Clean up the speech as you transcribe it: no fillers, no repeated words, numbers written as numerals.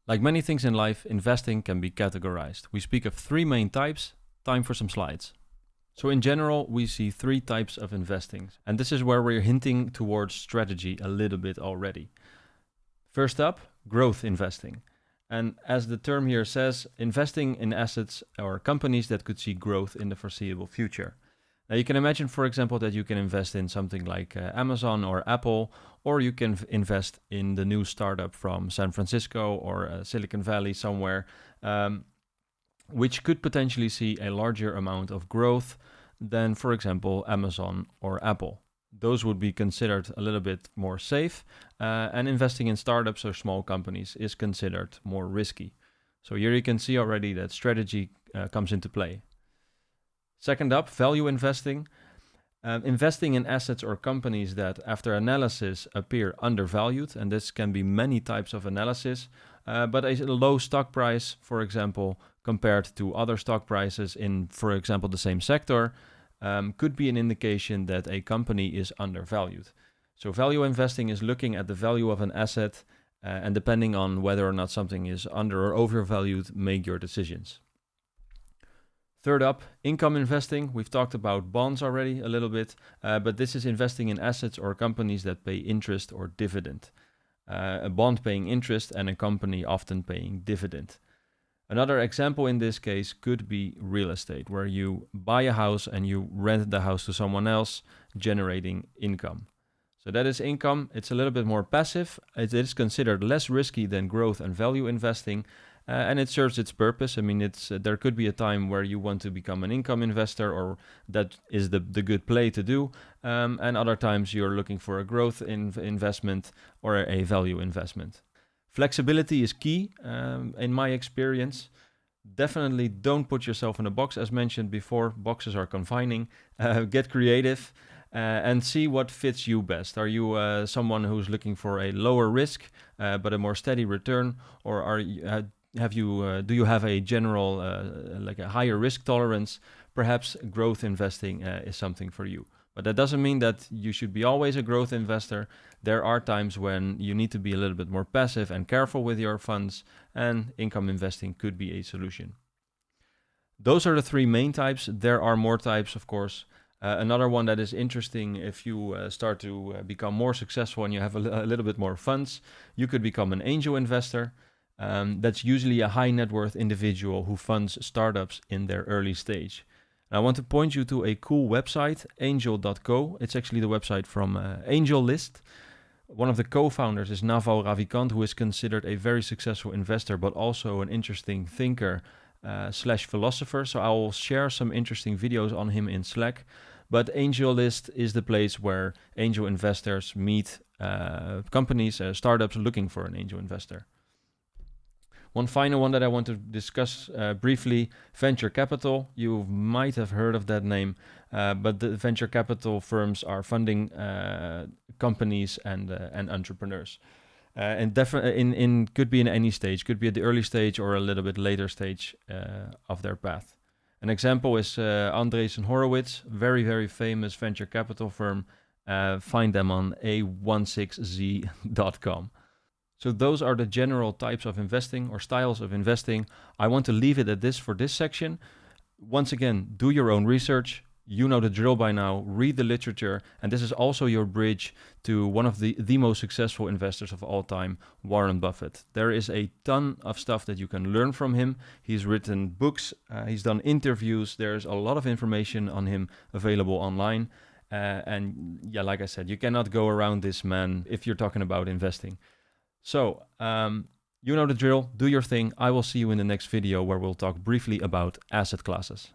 Like many things in life, investing can be categorized. We speak of three main types. Time for some slides. So in general, we see three types of investing, and this is where we're hinting towards strategy a little bit already. First up, growth investing. And as the term here says, investing in assets or companies that could see growth in the foreseeable future. Now you can imagine, for example, that you can invest in something like Amazon or Apple, or you can invest in the new startup from San Francisco or Silicon Valley somewhere, which could potentially see a larger amount of growth than, for example, Amazon or Apple. Those would be considered a little bit more safe, and investing in startups or small companies is considered more risky. So here you can see already that strategy comes into play. Second up, value investing. Investing in assets or companies that, after analysis, appear undervalued, and this can be many types of analysis, but a low stock price, for example, compared to other stock prices in, for example, the same sector, could be an indication that a company is undervalued. So value investing is looking at the value of an asset, and depending on whether or not something is under or overvalued, make your decisions. Third up, income investing. We've talked about bonds already a little bit, but this is investing in assets or companies that pay interest or dividend. A bond paying interest and a company often paying dividend. Another example in this case could be real estate, where you buy a house and you rent the house to someone else, generating income. So that is income. It's a little bit more passive. It is considered less risky than growth and value investing, and it serves its purpose. I mean, there could be a time where you want to become an income investor, or that is the good play to do, and other times you're looking for a growth investment or a value investment. Flexibility is key, in my experience. Definitely don't put yourself in a box. As mentioned before, boxes are confining. Get creative and see what fits you best. Are you someone who's looking for a lower risk but a more steady return, or do you have a general like a higher risk tolerance? Perhaps growth investing is something for you. But that doesn't mean that you should be always a growth investor. There are times when you need to be a little bit more passive and careful with your funds, and income investing could be a solution. Those are the three main types. There are more types, of course. Another one that is interesting, if you start to become more successful and you have a little bit more funds, you could become an angel investor. That's usually a high net worth individual who funds startups in their early stage. I want to point you to a cool website, angel.co. It's actually the website from AngelList. One of the co-founders is Naval Ravikant, who is considered a very successful investor, but also an interesting thinker / philosopher. So I will share some interesting videos on him in Slack. But AngelList is the place where angel investors meet companies, startups looking for an angel investor. One final one that I want to discuss briefly, venture capital. You might have heard of that name, but the venture capital firms are funding companies and entrepreneurs. And definitely could be in any stage, could be at the early stage or a little bit later stage of their path. An example is Andreessen Horowitz, very, very famous venture capital firm. Find them on a16z.com. So those are the general types of investing or styles of investing. I want to leave it at this for this section. Once again, do your own research. You know the drill by now. Read the literature. And this is also your bridge to one of the most successful investors of all time, Warren Buffett. There is a ton of stuff that you can learn from him. He's written books. He's done interviews. There's a lot of information on him available online. And yeah, like I said, you cannot go around this man if you're talking about investing. So, you know the drill, do your thing. I will see you in the next video where we'll talk briefly about asset classes.